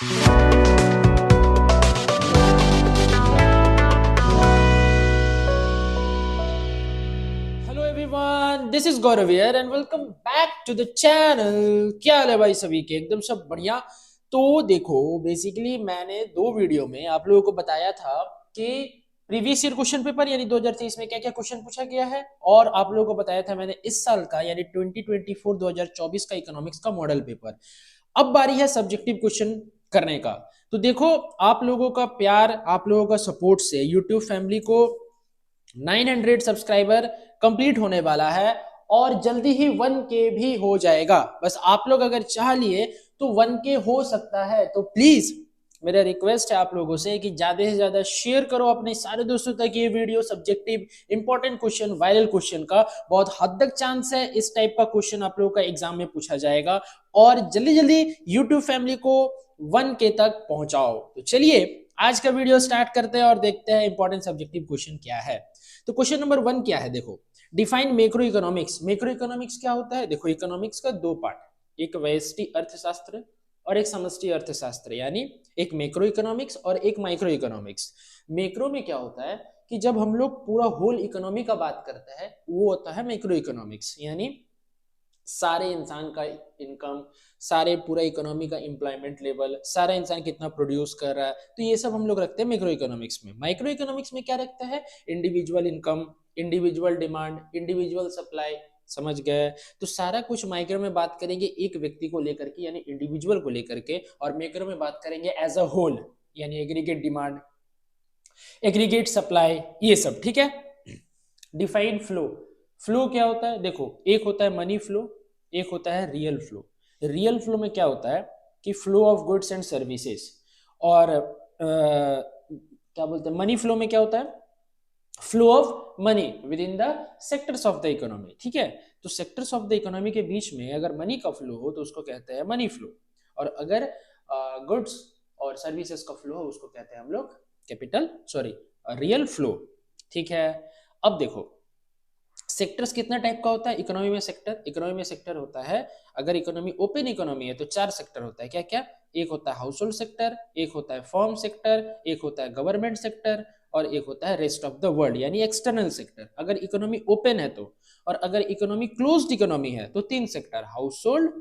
Hello everyone, this is Gaurav here and welcome back to the channel. क्या हाल है भाई सभी के? एकदम सब बढ़िया। तो देखो, बेसिकली मैंने दो वीडियो में आप लोगों को बताया था कि प्रीवियस ईयर क्वेश्चन पेपर यानी 2023 में क्या क्या क्वेश्चन पूछा गया है, और आप लोगों को बताया था मैंने इस साल का यानी 2024 का इकोनॉमिक्स का मॉडल पेपर। अब बारी है सब्जेक्टिव क्वेश्चन करने का। तो देखो, आप लोगों का प्यार, आप लोगों का सपोर्ट से यूट्यूब फैमिली को 900 सब्सक्राइबर कंप्लीट होने वाला है, और जल्दी ही 1K भी हो जाएगा। बस आप लोग अगर चाह लिए तो 1K हो सकता है। तो प्लीज मेरा रिक्वेस्ट है आप लोगों से कि ज्यादा से ज्यादा शेयर करो अपने सारे दोस्तों तक ये video. Subjective important question, viral question का बहुत हद तक चांस है इस टाइप का क्वेश्चन आप लोगों का एग्जाम में पूछा जाएगा, और जल्दी जल्दी यूट्यूब फैमिली को 1K तक पहुंचाओ। तो चलिए आज का वीडियो स्टार्ट करते हैं और देखते हैं इंपॉर्टेंट सब्जेक्टिव क्वेश्चन क्या है। तो क्वेश्चन नंबर 1 क्या है? देखो, define macro economics. Macro economics क्या होता है? देखो, इकोनॉमिक्स का दो पार्ट, एक व्यष्टि अर्थशास्त्र और एक समष्टि अर्थशास्त्र, यानी एक मैक्रो इकोनॉमिक्स और एक माइक्रो इकोनॉमिक्स। मैक्रो में क्या होता है कि जब हम लोग पूरा होल इकोनॉमी का बात करते हैं वो होता है मैक्रो इकोनॉमिक्स, यानी सारे इंसान का इनकम, सारे पूरा इकोनॉमी का एम्प्लॉयमेंट लेवल, सारा इंसान कितना प्रोड्यूस कर रहा है, तो ये सब हम लोग रखते हैं मैक्रो इकोनॉमिक्स में। माइक्रो इकोनॉमिक्स में क्या रखता है? Individual income, individual demand, individual supply. समझ गए? तो सारा कुछ माइक्रो में बात करेंगे एक व्यक्ति को लेकर के यानी इंडिविजुअल को लेकर के, और मैक्रो में बात करेंगे एज अ होल यानी एग्रीगेट डिमांड, एग्रीगेट सप्लाई, ये सब। ठीक है। Define flow. फ्लो क्या होता है? देखो, एक होता है मनी फ्लो, एक होता है रियल फ्लो। रियल फ्लो में क्या होता है कि flow of goods and services, और क्या बोलते हैं, मनी फ्लो में क्या होता है? Flow of money with in the sectors of the economy. ठीक है। तो सेक्टर्स ऑफ द इकोनॉमी के बीच में अगर मनी का फ्लो हो तो उसको कहते हैं मनी फ्लो, और अगर गुड्स और सर्विसेज का फ्लो हो उसको कहते हैं हम लोग कैपिटल, सॉरी, रियल फ्लो। ठीक है। अब देखो, सेक्टर्स कितना टाइप का होता है इकोनॉमी में? इकोनॉमी में सेक्टर होता है, अगर इकोनॉमी ओपन इकोनॉमी है तो चार सेक्टर होता है। क्या क्या? एक होता है हाउस होल्ड सेक्टर, एक होता है फॉर्म सेक्टर, एक होता है गवर्नमेंट सेक्टर, और एक होता है रेस्ट ऑफ द वर्ल्ड यानी एक्सटर्नल सेक्टर, अगर इकोनॉमी ओपन है तो। और अगर इकोनॉमी क्लोज्ड इकोनॉमी है तो तीन सेक्टर, हाउस होल्ड,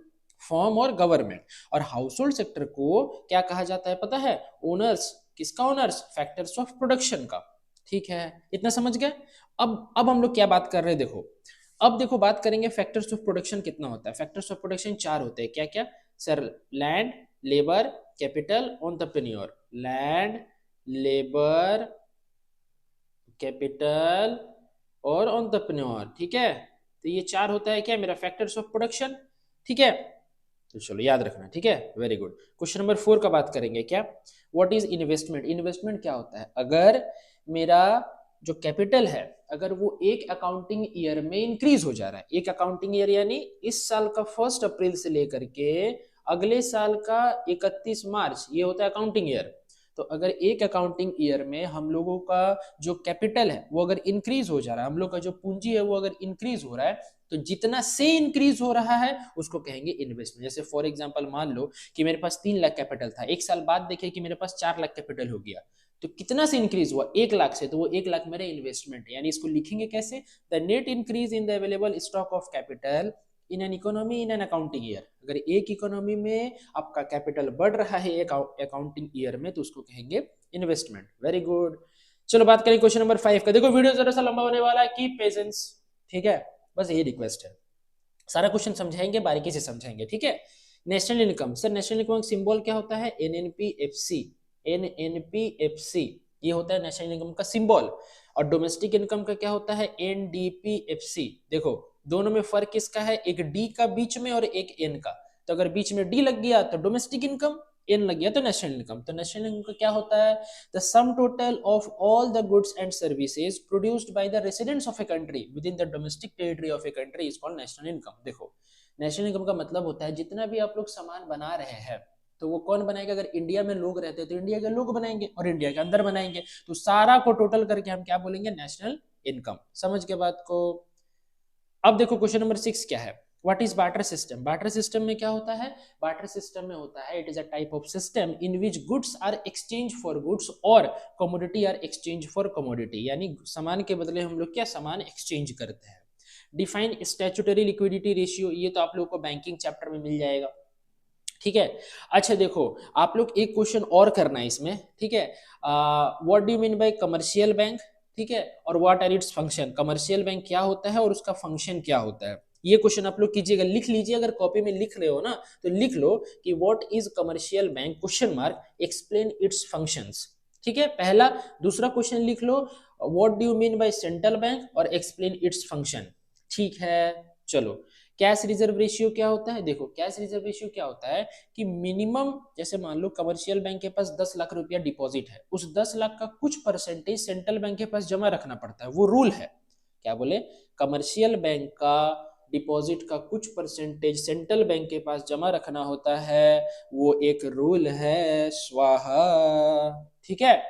फॉर्म और गवर्नमेंट। और हाउस होल्ड सेक्टर को क्या कहा जाता है पता है? ओनर्स। किसका ओनर्स? फैक्टर्स ऑफ प्रोडक्शन का। ठीक है, इतना समझ गए? अब हम लोग क्या बात कर रहे हैं? देखो, अब देखो बात करेंगे फैक्टर्स ऑफ प्रोडक्शन कितना होता है। फैक्टर्स ऑफ प्रोडक्शन चार होते हैं। क्या क्या sir? Land, labour, capital, entrepreneur. Land, labour, capital और एंटरप्रेन्योर। ठीक है। तो ये चार होता है क्या मेरा फैक्टर्स ऑफ प्रोडक्शन। ठीक है। तो चलो याद रखना। ठीक है, वेरी गुड। क्वेश्चन नंबर 4 का बात करेंगे। क्या? What is investment? इन्वेस्टमेंट क्या होता है? अगर मेरा जो कैपिटल है अगर वो एक अकाउंटिंग ईयर में इंक्रीज हो जा रहा है, एक अकाउंटिंग ईयर यानी इस साल का 1 अप्रैल से लेकर के अगले साल का 31 मार्च, ये होता है अकाउंटिंग ईयर। तो अगर एक अकाउंटिंग ईयर में हम लोगों का जो कैपिटल है वो अगर इंक्रीज हो जा रहा है, हम लोग का जो पूंजी है वो अगर इंक्रीज हो रहा है, तो जितना से इंक्रीज हो रहा है उसको कहेंगे इन्वेस्टमेंट। जैसे फॉर एग्जांपल मान लो कि मेरे पास 3 लाख कैपिटल था, एक साल बाद देखे कि मेरे पास 4 लाख कैपिटल हो गया, तो कितना से इंक्रीज हुआ? 1 लाख से, तो वो 1 लाख मेरे इन्वेस्टमेंट है। यानी इसको लिखेंगे कैसे? The net increase in the available stock of capital in an economy in an accounting year. अगर एक इकोनॉमी में आपका कैपिटल बढ़ रहा है एक अकाउंटिंग ईयर में तो उसको कहेंगे इन्वेस्टमेंट। Very good. चलो बात करें क्वेश्चन नंबर 5 का। देखो वीडियो जरा सा लंबा होने वाला है, कीप पेशेंस। ठीक है, बस यही रिक्वेस्ट है। सारा क्वेश्चन समझाएंगे, बारीकी से समझाएंगे। ठीक है। National income. Sir national income symbol क्या होता है? एनएनपीएफसी। एनएनपीएफसी ये होता है नेशनल इनकम का सिंबल। और डोमेस्टिक इनकम का क्या होता है? एनडीपीएफसी। देखो दोनों में फर्क किसका है? एक डी का बीच में और एक एन का। तो अगर बीच में डी लग गया तो डोमेस्टिक इनकम, एन लग गया तो नेशनल इनकम। तो नेशनल इनकम का क्या होता है? The sum total of all the goods and services produced by the residents of a country with in the domestic territory of a country is called national income. देखो, national income का मतलब होता है जितना भी आप लोग सामान बना रहे हैं तो वो कौन बनाएगा? अगर इंडिया में लोग रहते हैं तो इंडिया के लोग बनाएंगे और इंडिया के अंदर बनाएंगे, तो सारा को टोटल करके हम क्या बोलेंगे? National income. समझ के बात को? अब देखो क्वेश्चन नंबर 6 क्या है? What is barter system? Barter system में क्या होता है? बार्टर सिस्टम में होता है, it is a type of system in which goods are exchange for goods और commodity are exchange for commodity, यानी सामान के बदले हम लोग क्या सामान एक्सचेंज करते हैं। डिफाइन स्टैट्यूटरी लिक्विडिटी रेशियो, ये तो आप लोगों को बैंकिंग चैप्टर में मिल जाएगा, ठीक है। अच्छा देखो, आप लोग एक क्वेश्चन और करना है इसमें, ठीक है। What do you mean by commercial bank, ठीक है, और what are its function, commercial bank क्या होता है और उसका फंक्शन क्या होता है, ये क्वेश्चन आप लोग कीजिएगा, लिख लीजिए, अगर कॉपी में लिख रहे हो ना तो लिख लो कि what is commercial bank question mark explain its functions, ठीक है, पहला। दूसरा क्वेश्चन लिख लो what do you mean by central bank और एक्सप्लेन इट्स फंक्शन, ठीक है। चलो, कैश रिजर्व रेशियो क्या होता है? देखो, कैश रिजर्व रेशियो क्या होता है कि मिनिमम, जैसे मान लो कमर्शियल बैंक के पास 10 लाख रुपया डिपॉजिट है, उस 10 लाख का कुछ परसेंटेज सेंट्रल बैंक के पास जमा रखना पड़ता है, वो रूल है। क्या बोले? कमर्शियल बैंक का डिपॉजिट का कुछ परसेंटेज सेंट्रल बैंक के पास जमा रखना होता है, वो एक रूल है, स्वाहा, ठीक है।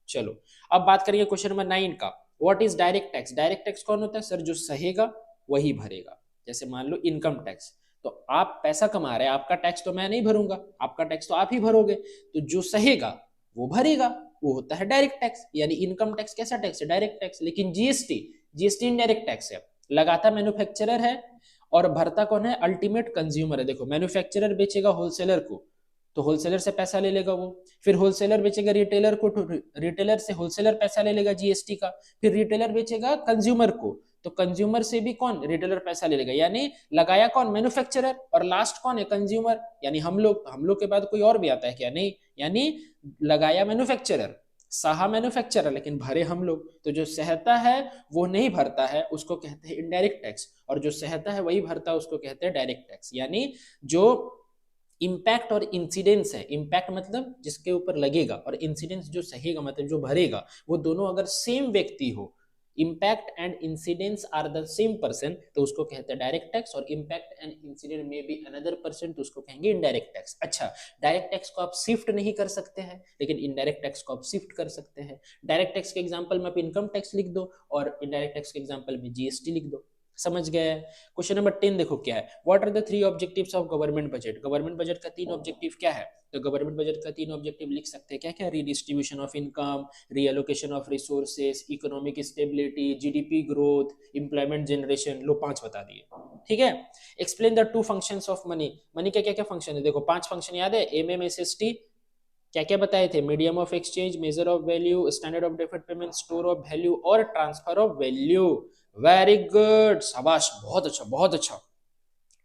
चलो, अब बात करिए क्वेश्चन नंबर 9 का। What is direct tax? Direct tax कौन होता है? सर, जो सहेगा वही भरेगा। जैसे मान लो इनकम टैक्स, तो आप पैसा कमा रहे हैं, आपका टैक्स तो मैं नहीं भरूंगा, आपका टैक्स तो आप ही भरोगे, तो जो सहेगा वो भरेगा, वो होता है डायरेक्ट टैक्स। यानी इनकम टैक्स कैसा टैक्स है? Direct tax. लेकिन जीएसटी, जीएसटी इनडायरेक्ट टैक्स है, लगाता मैन्युफैक्चरर है और भरता कौन है? अल्टीमेट कंज्यूमर है। देखो, मैन्युफैक्चरर बेचेगा होलसेलर को, तो होलसेलर से पैसा ले लेगा वो, फिर होलसेलर बेचेगा रिटेलर को, तो रिटेलर से होलसेलर पैसा ले लेगा जीएसटी का, फिर रिटेलर बेचेगा कंज्यूमर को, तो कंज्यूमर से भी कौन? रिटेलर पैसा ले लेगा। यानी लगाया कौन? मैन्युफैक्चरर, और लास्ट कौन है? कंज्यूमर। यानी हम लोग के बाद कोई और भी आता है क्या? नहीं, यानी लगाया मैन्युफैक्चरर, सहा मैन्युफैक्चरर, लेकिन भरे हम लोग। तो जो सहता है वो नहीं भरता है, उसको कहते हैं इनडायरेक्ट टैक्स, और जो सहता है वही भरता है, उसको कहते हैं डायरेक्ट टैक्स। यानी जो इम्पैक्ट और इंसिडेंस है, इम्पैक्ट मतलब जिसके ऊपर लगेगा, और इंसिडेंस जो सहेगा मतलब जो भरेगा, वो दोनों अगर सेम व्यक्ति हो, impact and incidence are the same person, तो उसको कहते हैं डायरेक्ट टैक्स, और इम्पैक्ट एंड इंसिडेंट में बी अनदर पर्सन, तो उसको कहेंगे इनडायरेक्ट टैक्स। अच्छा, डायरेक्ट टैक्स को आप शिफ्ट नहीं कर सकते हैं, लेकिन इनडायरेक्ट टैक्स को आप शिफ्ट कर सकते हैं। डायरेक्ट टैक्स के एग्जांपल में आप इनकम टैक्स लिख दो, और इनडायरेक्ट टैक्स के एग्जांपल में जीएसटी लिख दो। समझ गए? क्वेश्चन नंबर 10 देखो क्या है। What are the 3 objectives of government budget? Government budget का 3 ऑब्जेक्टिव क्या है? तो गवर्नमेंट बजट का 3 ऑब्जेक्टिव लिख सकते हैं, क्या क्या? Redistribution of income, reallocation of resources, economic stability, GDP growth, employment generation. लो, 5 बता दिए, ठीक है। Explain the 2 functions of money. Money के क्या क्या फंक्शन है? देखो, 5 फंक्शन याद है, एमएमएसएसटी क्या क्या बताए थे? Medium of exchange, measure of value, standard of deferred payment, store of value और transfer of value. Very good, शाबाश, बहुत अच्छा, बहुत अच्छा।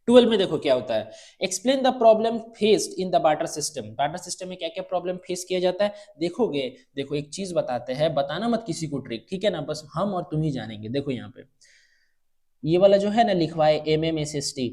12 में देखो क्या होता है। Explain the problem faced in the barter system. Barter system में क्या क्या प्रॉब्लम फेस किया जाता है? देखोगे, देखो एक चीज बताते हैं, बताना मत किसी को ट्रिक, ठीक है ना, बस हम और तुम ही जानेंगे। देखो यहाँ पे ये वाला जो है ना लिखवा है एमएमएसएसटी,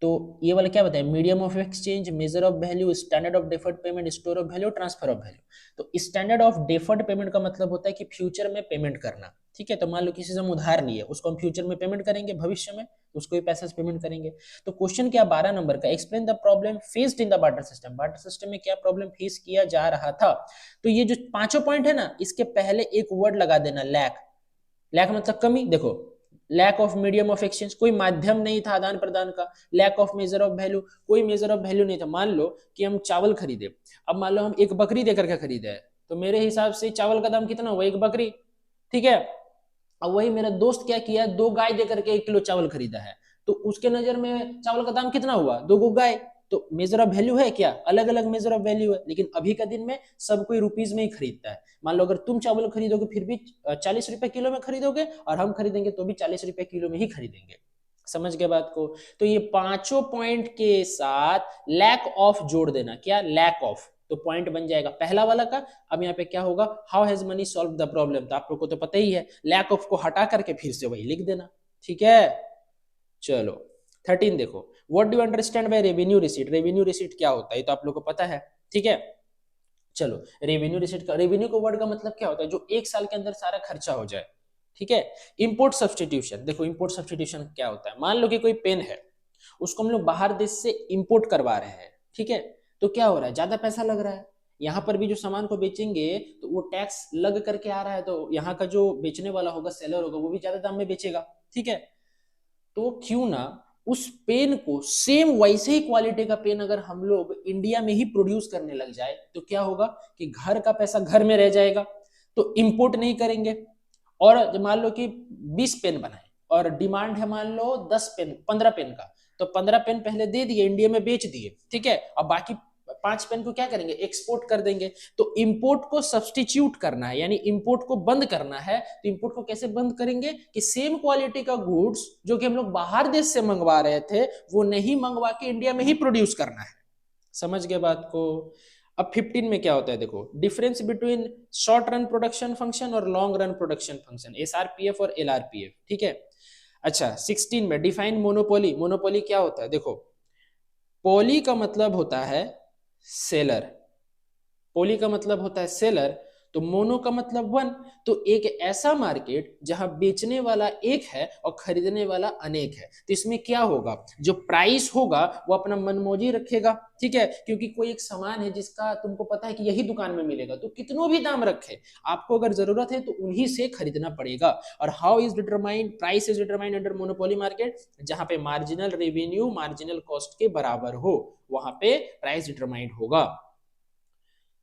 तो ये वाला क्या बताए? Medium of exchange, measure of value, standard of deferred payment, store of value, transfer of value. तो स्टैंडर्ड ऑफ डेफर्ड पेमेंट का मतलब होता है कि फ्यूचर में पेमेंट करना, ठीक है। तो मान लो किसी से हम उधार लिए, उसको हम फ्यूचर में पेमेंट करेंगे, भविष्य में उसको ही पैसा से पेमेंट करेंगे। तो क्वेश्चन क्या 12 नंबर का, explain the problem faced in the barter system. Barter system में क्या प्रॉब्लम फेस किया जा रहा था? तो ये जो पांचों पॉइंट है ना, इसके पहले एक वर्ड लगा देना, लैक। लैक मतलब कमी। देखो, lack of medium of exchange, कोई माध्यम नहीं था आदान प्रदान का। Lack of measure of value, कोई मेजर ऑफ वैल्यू नहीं था। मान लो कि हम चावल खरीदे, अब मान लो हम एक बकरी देकर के खरीदे है, तो मेरे हिसाब से चावल का दाम कितना हुआ? एक बकरी, ठीक है। अब वही मेरा दोस्त क्या किया, 2 गाय देकर के 1 किलो चावल खरीदा है, तो उसके नजर में चावल का दाम कितना हुआ? 2 गाय। तो मेजर ऑफ वैल्यू है क्या? अलग अलग मेजर ऑफ वैल्यू है, लेकिन अभी का दिन में सब कोई रुपीज में ही खरीदता है। मान लो अगर तुम चावल खरीदोगे फिर भी 40 रुपए किलो में खरीदोगे, और हम खरीदेंगे तो भी 40 रुपए किलो में ही खरीदेंगे। समझ गए बात को? तो ये पांचों पॉइंट के साथ लैक ऑफ जोड़ देना। क्या? लैक ऑफ, तो पॉइंट बन जाएगा पहला वाला का। अब यहाँ पे क्या होगा? How has money solve the problem, तो आप लोग को तो पता ही है, लैक ऑफ को हटा करके फिर से वही लिख देना, ठीक है। चलो 13 देखो, what do you understand by revenue receipt? Revenue receipt क्या होता है ये तो आप लोग को पता है, ठीक है। चलो, रेवेन्यू रिसीट का, रेवेन्यू को वर्ड का मतलब क्या होता है? जो एक साल के अंदर सारा खर्चा हो जाए, ठीक है। इंपोर्ट सब्सटीट्यूशन, देखो इंपोर्ट सब्सटीट्यूशन क्या होता है? मान लो कि कोई पेन है, उसको हम लोग बाहर देश से इंपोर्ट करवा रहे हैं, ठीक है। तो क्या हो रहा है? ज्यादा पैसा लग रहा है। यहाँ पर भी जो सामान को बेचेंगे तो वो टैक्स लग करके आ रहा है, तो यहाँ का जो बेचने वाला होगा, सेलर होगा, वो भी ज्यादा दाम में बेचेगा, ठीक है। तो क्यों ना उस पेन को सेम वैसे ही क्वालिटी का पेन अगर हम लोग इंडिया में ही प्रोड्यूस करने लग जाए तो क्या होगा कि घर का पैसा घर में रह जाएगा, तो इंपोर्ट नहीं करेंगे। और मान लो कि 20 पेन बनाए और डिमांड है मान लो 10 पेन 15 पेन का, तो 15 पेन पहले दे दिए, इंडिया में बेच दिए, ठीक है, और बाकी 5 पेन को क्या करेंगे, एक्सपोर्ट कर देंगे। तो इंपोर्ट को सब्सटीट्यूट करना है, यानी इंपोर्ट को बंद करना है। तो इंपोर्ट को कैसे बंद करेंगे कि सेम क्वालिटी का गुड्स जो कि हम लोग बाहर देश से मंगवा रहे थे वो नहीं मंगवा के इंडिया में ही प्रोड्यूस करना है। समझ गए बात को। अब 15 में क्या होता है, देखो difference between short run production function और long run production function, SRPF और एलआरपीएफ, ठीक है। अच्छा 16 में डिफाइन मोनोपोली। मोनोपोली क्या होता है, देखो पोली का मतलब होता है सेलर, पोली का मतलब होता है सेलर, तो मोनो का मतलब वन। तो एक ऐसा मार्केट जहां बेचने वाला एक है और खरीदने वाला अनेक है, तो इसमें क्या होगा, जो प्राइस होगा वो अपना मनमौजी रखेगा, ठीक है, क्योंकि कोई एक सामान है जिसका तुमको पता है कि यही दुकान में मिलेगा, तो कितनों भी दाम रखे, आपको अगर जरूरत है तो उन्हीं से खरीदना पड़ेगा। और how is determined, price is determined under monopoly market, जहां पे मार्जिनल रेवेन्यू मार्जिनल कॉस्ट के बराबर हो वहां पे प्राइस डिटरमाइंड होगा।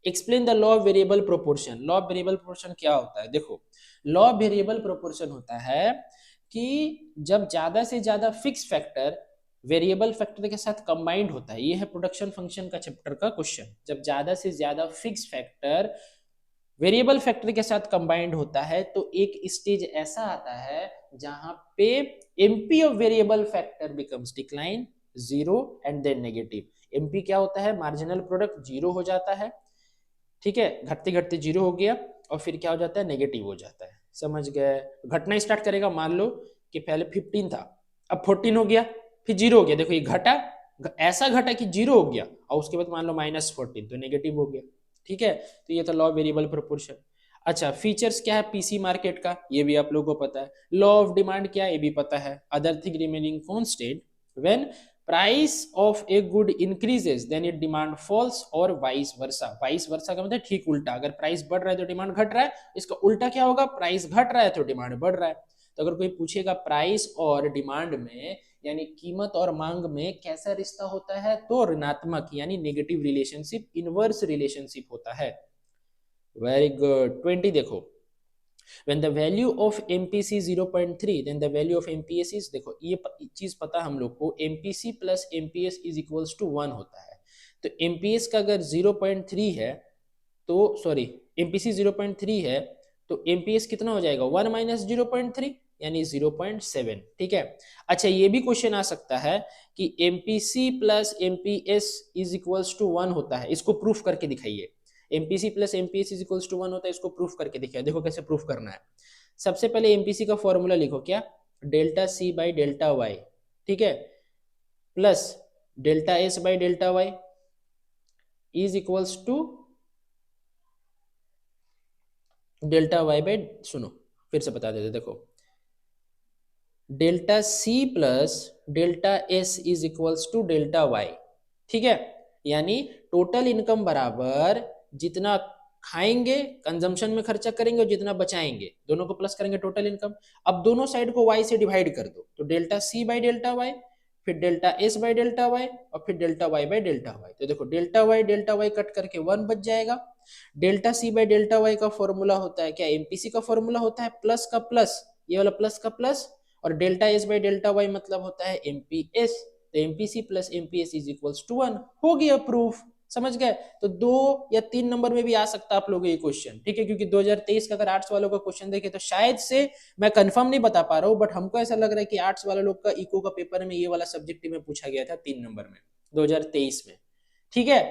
Explain the law of variable proportion. Law of variable proportion क्या होता है, देखो लॉ ऑफ वेरिएबल प्रोपोर्शन होता है कि जब ज्यादा से ज्यादा फिक्स फैक्टर वेरिएबल फैक्टर के साथ कंबाइंड होता है, ये है प्रोडक्शन फंक्शन का चैप्टर का क्वेश्चन, जब ज्यादा से ज्यादा फिक्स फैक्टर वेरिएबल फैक्टर के साथ कंबाइंड होता है तो एक स्टेज ऐसा आता है जहां पे MP of variable factor becomes decline, zero and then negative. MP क्या होता है, मार्जिनल प्रोडक्ट जीरो हो जाता है, ठीक है, घटते घटते जीरो हो गया और फिर क्या हो जाता है, नेगेटिव हो जाता है। समझ गए, घटना स्टार्ट करेगा, मान लो कि पहले 15 था, अब 14 हो गया, फिर जीरो हो गया, देखो ये घटा, ऐसा घटा कि जीरो हो गया और उसके बाद मान लो -14 तो नेगेटिव हो गया, ठीक है। तो ये था लॉ ऑफ वेरिएबल प्रोपोर्शन। अच्छा फीचर्स क्या है पीसी मार्केट का, ये भी आप लोगों को पता है। लॉ ऑफ डिमांड क्या है, ये भी पता है। Other thing remaining constant when price of a good increases then it demand falls और वाइस वर्सा। वाइस वर्सा का मतलब ठीक उल्टा, अगर प्राइस बढ़ रहा है तो डिमांड घट रहा है, इसका उल्टा क्या होगा, प्राइस घट रहा है तो डिमांड बढ़ रहा है। तो अगर कोई पूछेगा प्राइस और डिमांड में यानी कीमत और मांग में कैसा रिश्ता होता है, तो ऋणात्मक यानी नेगेटिव रिलेशनशिप, इनवर्स रिलेशनशिप होता है। Very good. 20 देखो, when the value of MPC 0.3 then the value of MPS is, देखो ये चीज पता हम लोग को, MPC plus MPS is equals to 1 होता है। तो MPS का अगर 0.3 है तो सॉरी MPC 0.3 है तो MPS कितना हो जाएगा, 1 माइनस 0.3 यानी 0.7, ठीक है। अच्छा ये भी क्वेश्चन आ सकता है कि MPC plus MPS is equals to 1 होता है, इसको प्रूफ करके दिखाइए। MPC plus MPS is equals to 1 होता है, इसको प्रूफ करके दिखाइए। देखो कैसे प्रूफ करना है, सबसे पहले MPC का फॉर्मूला लिखो, क्या, delta C by delta y, ठीक है, plus delta S by delta y is equals to delta y by, सुनो फिर से बता देते, देखो delta C plus delta S is equals to delta y, ठीक है, यानी टोटल इनकम बराबर जितना खाएंगे कंजम्पशन में खर्चा करेंगे और जितना बचाएंगे दोनों को प्लस करेंगे टोटल इनकम। अब दोनों साइड को y से डिवाइड कर दो, तो delta C by delta y, फिर delta S by delta y और फिर delta y by delta y. तो देखो डेल्टा y कट करके 1 बच जाएगा। Delta C by delta y का फॉर्मूला होता है क्या, MPC का फॉर्मूला होता है प्लस का प्लस, ये वाला प्लस का प्लस, और delta S by delta y मतलब होता है MPS। तो MPC plus MPS is equals to 1, हो गया प्रूफ। समझ गए, तो 2 या 3 नंबर में भी आ सकता है आप लोगों को ये क्वेश्चन, ठीक है, क्योंकि 2023 का अगर आर्ट्स वालों का क्वेश्चन देखे तो शायद से मैं कंफर्म नहीं बता पा रहा हूँ, बट हमको ऐसा लग रहा है कि आर्ट्स वाले लोग का इको का पेपर में ये वाला सब्जेक्ट में पूछा गया था 3 नंबर में 2023 में, ठीक है।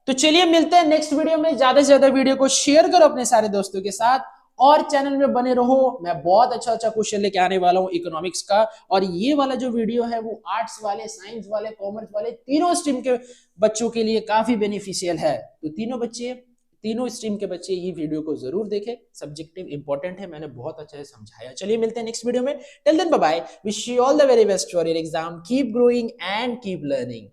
तो चलिए मिलते हैं नेक्स्ट वीडियो में, ज्यादा से ज्यादा वीडियो को शेयर करो अपने सारे दोस्तों के साथ और चैनल में बने रहो। मैं बहुत अच्छा क्वेश्चन लेके आने वाला हूँ इकोनॉमिक्स का, और ये वाला जो वीडियो है वो आर्ट्स वाले, साइंस वाले, कॉमर्स वाले तीनों स्ट्रीम के बच्चों के लिए काफी बेनिफिशियल है। तो तीनों स्ट्रीम के बच्चे ये वीडियो को जरूर देखें, सब्जेक्टिव इंपॉर्टेंट है, मैंने बहुत अच्छे से समझाया। चलिए मिलते हैं नेक्स्ट वीडियो में, till then bye bye, wish you all the very best for your exam, keep growing and keep learning.